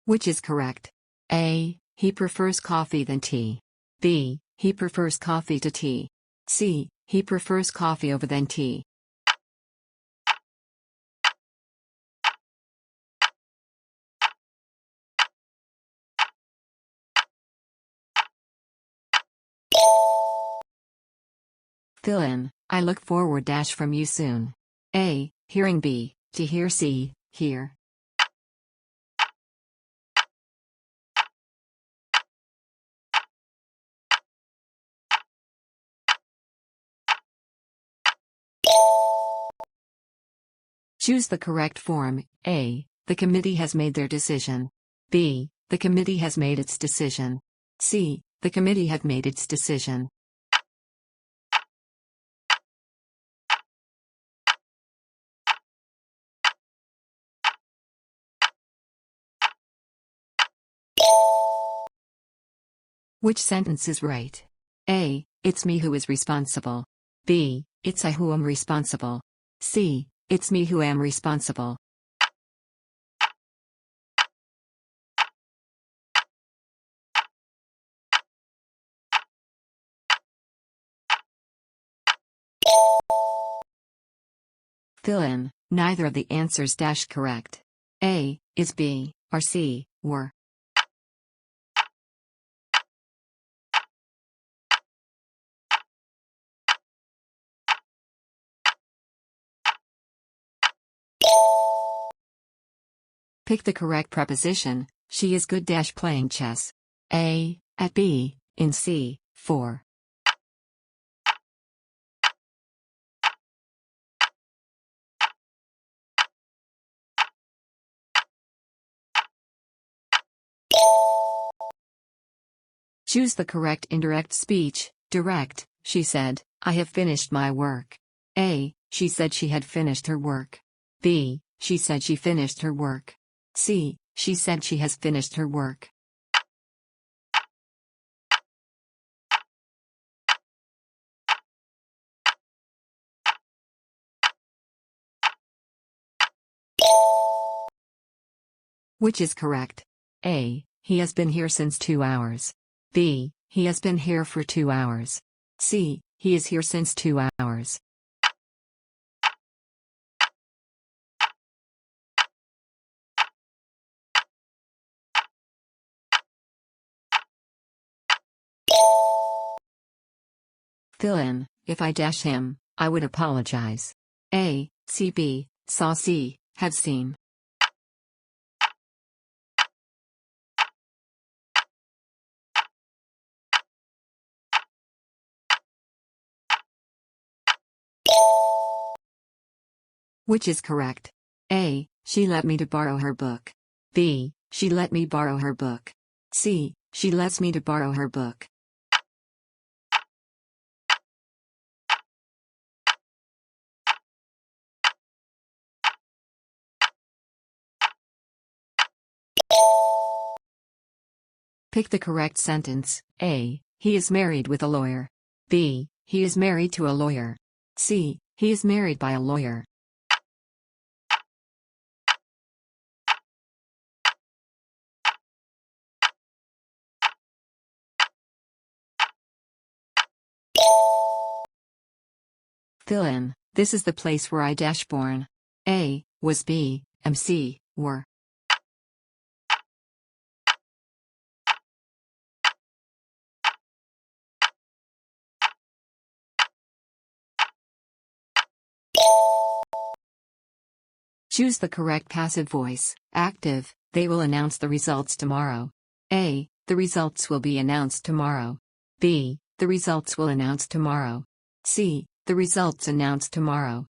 Which is correct? A. He prefers coffee than tea. B. He prefers coffee to tea. C. He prefers coffee over than tea. Fill in. I look forward dash from you soon. A. Hearing. B. To hear. C. Hear. Choose the correct form. A. The committee has made their decision. B. The committee has made its decision. C. The committee have made its decision. Which sentence is right? A. It's me who is responsible. B. It's I who am responsible. C. It's me who am responsible. Fill in. Neither of the answers dash correct. A. Is B, or C, were. Pick the correct preposition. She is good dash playing chess. A. At B, in C, for. Choose the correct indirect speech. Direct. She said, I have finished my work. A. She said she had finished her work. B. She said she finished her work. C. She said she has finished her work. Which is correct? A. He has been here since 2 hours. B. He has been here for 2 hours. C. He is here since 2 hours. Fill in. If I dash him, I would apologize. A. See. B. Saw. C. Have seen. Which is correct? A. She let me to borrow her book. B. She let me borrow her book. C. She lets me to borrow her book. Pick the correct sentence. A. He is married with a lawyer. B. He is married to a lawyer. C. He is married by a lawyer. Fill in. This is the place where I dash born. A. Was. B. Am. C. Were. Choose the correct passive voice. Active. They will announce the results tomorrow. A. The results will be announced tomorrow. B. The results will announce tomorrow. C. The results announced tomorrow.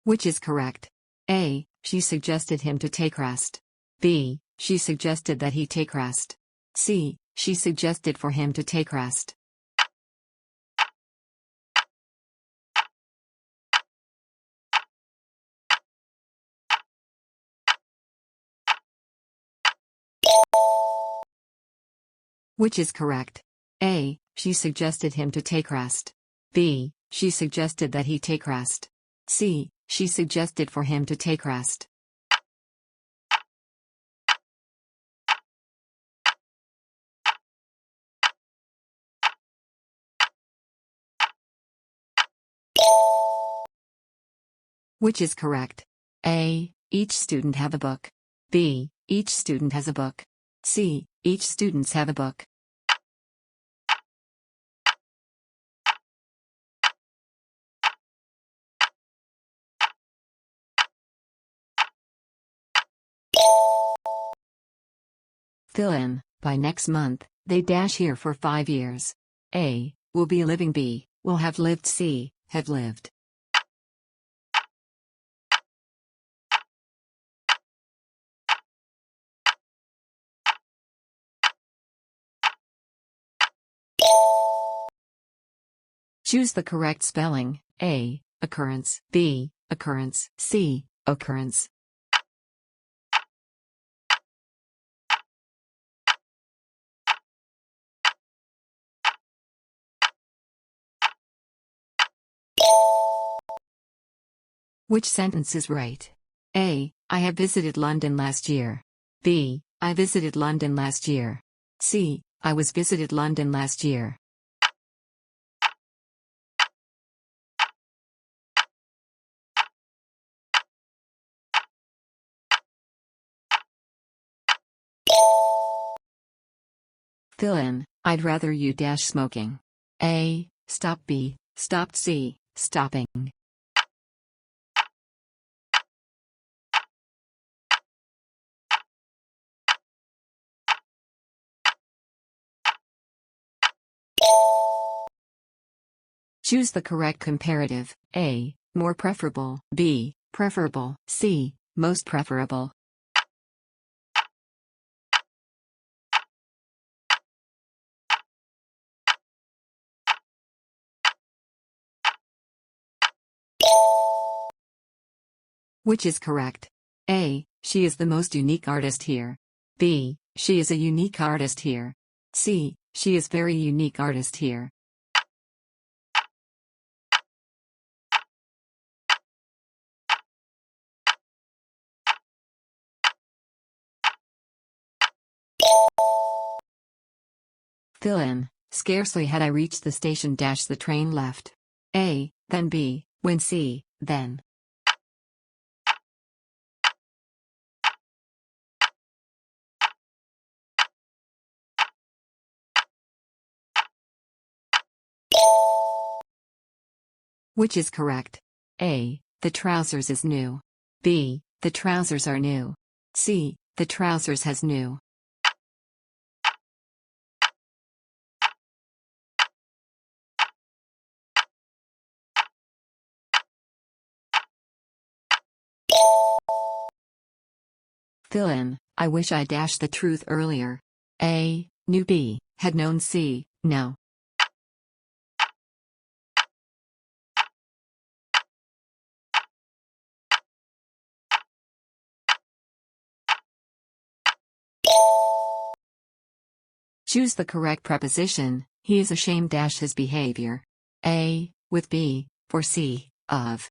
Which is correct? A. She suggested him to take rest. B. She suggested that he take rest. C. She suggested for him to take rest. Which is correct? A. She suggested him to take rest. B. She suggested that he take rest. C. She suggested for him to take rest. Which is correct? A. Each student have a book. B. Each student has a book. C. Each students have a book. Fill in. By next month, they dash here for 5 years. A. Will be living. B. Will have lived. C. Have lived. Choose the correct spelling. A. Occurrence. B. Occurrence. C. Occurrence. Which sentence is right? A. I have visited London last year. B. I visited London last year. C. I was visited London last year. Fill in. I'd rather you dash smoking. A. Stop. B. Stopped. C. Stopping. Choose the correct comparative. A. More preferable. B. Preferable. C. Most preferable. Which is correct? A. She is the most unique artist here. B. She is a unique artist here. C. She is very unique artist here. Fill in. Scarcely had I reached the station dash the train left. A. Then B. When C. Then. Which is correct? A. The trousers is new. B. The trousers are new. C. The trousers has new. Fill in. I wish I dashed the truth earlier. A. Knew. B. Had known. C. No. Choose the correct preposition. He is ashamed dash his behavior. A. With. B. For. C. Of.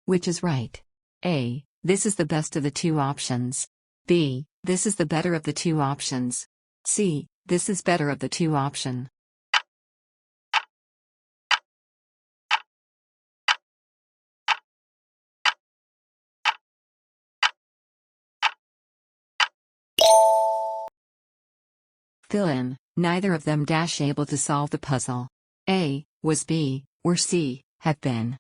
Which is right? A. This is the best of the two options. B. This is the better of the two options. C. This is better of the two option. Fill in. Neither of them dash able to solve the puzzle. A. Was. B. Were. C. Have been.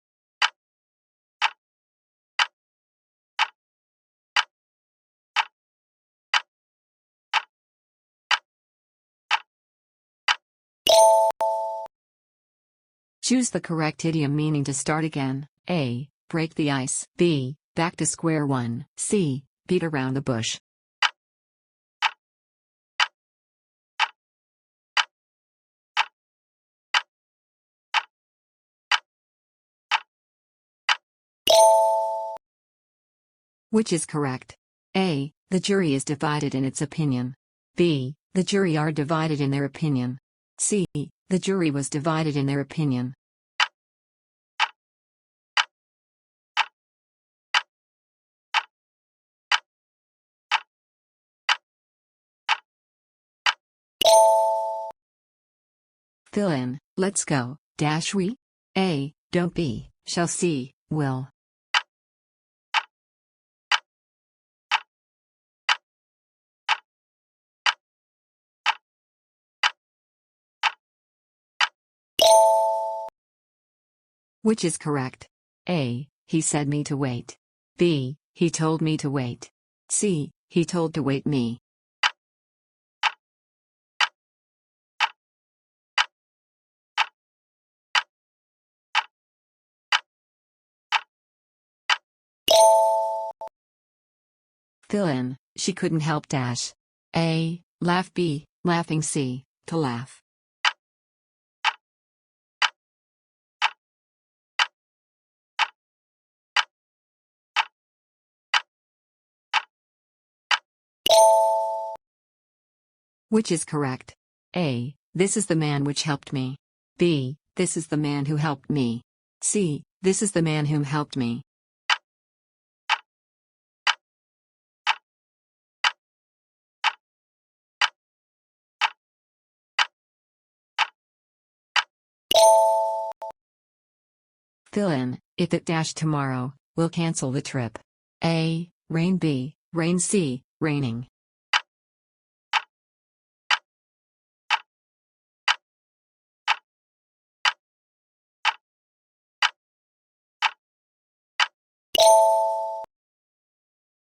Choose the correct idiom meaning to start again. A. Break the ice. B. Back to square one. C. Beat around the bush. Which is correct? A. The jury is divided in its opinion. B. The jury are divided in their opinion. C. The jury was divided in their opinion. Fill in. Let's go. Dash we. A. Don't be, shall see, will. Which is correct? A. He said me to wait. B. He told me to wait. C. He told to wait me. Fill in. She couldn't help dash. A. Laugh. B. Laughing. C. To laugh. Which is correct? A. This is the man which helped me. B. This is the man who helped me. C. This is the man whom helped me. Fill in. If it dash tomorrow, we'll cancel the trip. A. Rain. B. Rain. C. Raining.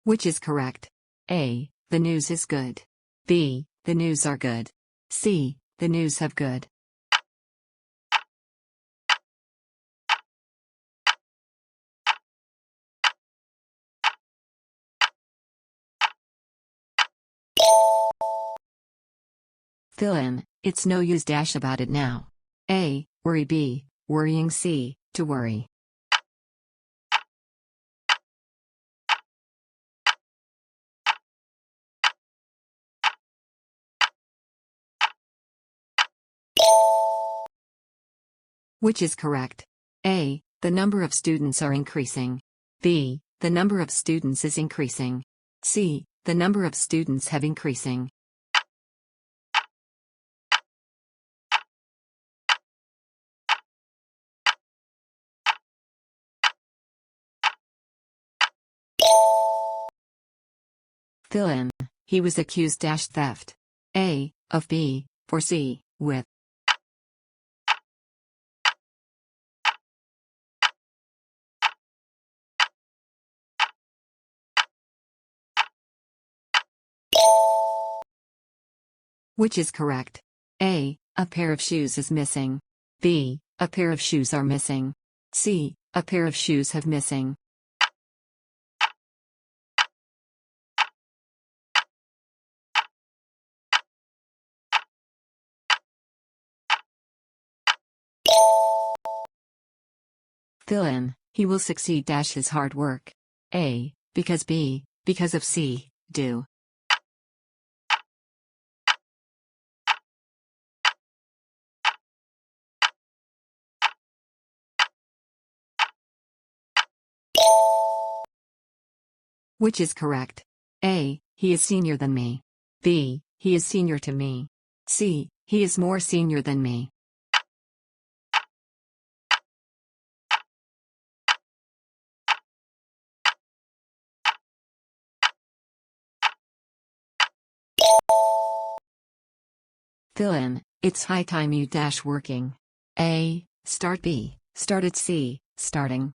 Which is correct? A. The news is good. B. The news are good. C. The news have good. Fill in. It's no use dash about it now. A. Worry. B. Worrying. C. To worry. Which is correct? A. The number of students are increasing. B. The number of students is increasing. C. The number of students have increasing. Fill in. He was accused dash theft. A. Of. B. For. C. With. Which is correct? A. A pair of shoes is missing. B. A pair of shoes are missing. C. A pair of shoes have missing. Fill in. He will succeed dash his hard work. A. Because. B. Because of. C. Do. Which is correct? A. He is senior than me. B. He is senior to me. C. He is more senior than me. Fill in. It's high time you dash working. A. Start. B. Started. C. Starting.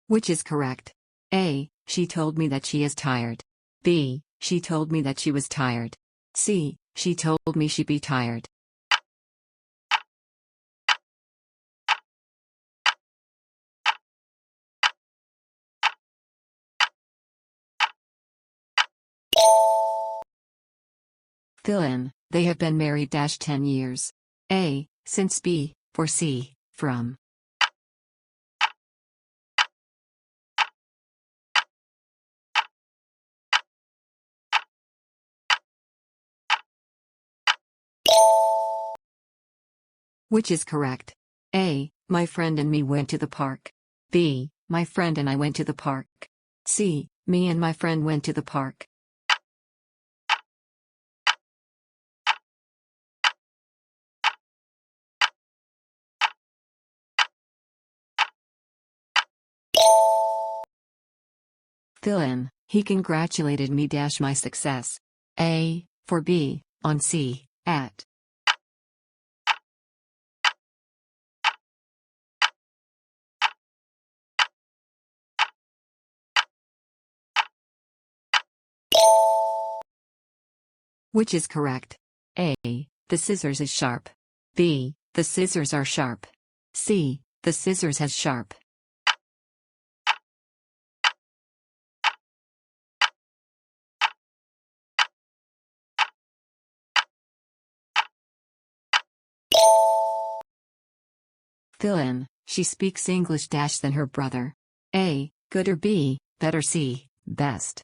Which is correct? A. She told me that she is tired. B. She told me that she was tired. C. She told me she'd be tired. Fill in. They have been married 10 years. A. Since. B. For. C. From. Which is correct? A. My friend and me went to the park. B. My friend and I went to the park. C. Me and my friend went to the park. Fill in. He congratulated me my success. A. For. B. On. C. At. Which is correct? A. The scissors is sharp. B. The scissors are sharp. C. The scissors has sharp. Fill in. She speaks English than her brother. A. Good or B. Better. C. Best.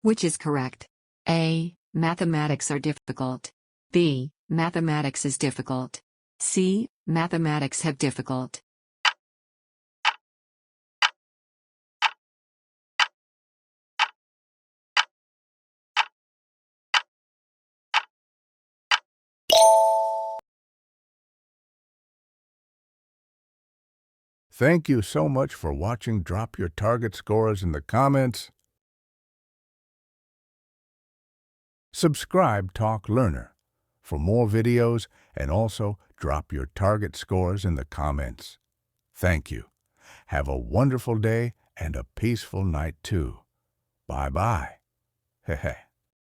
Which is correct? A. Mathematics are difficult. B. Mathematics is difficult. C. Mathematics have difficult. Thank you so much for watching. Drop your target scores in the comments. Subscribe Talk Learner for more videos, and also drop your target scores in the comments. Thank you. Have a wonderful day and a peaceful night too. Bye-bye.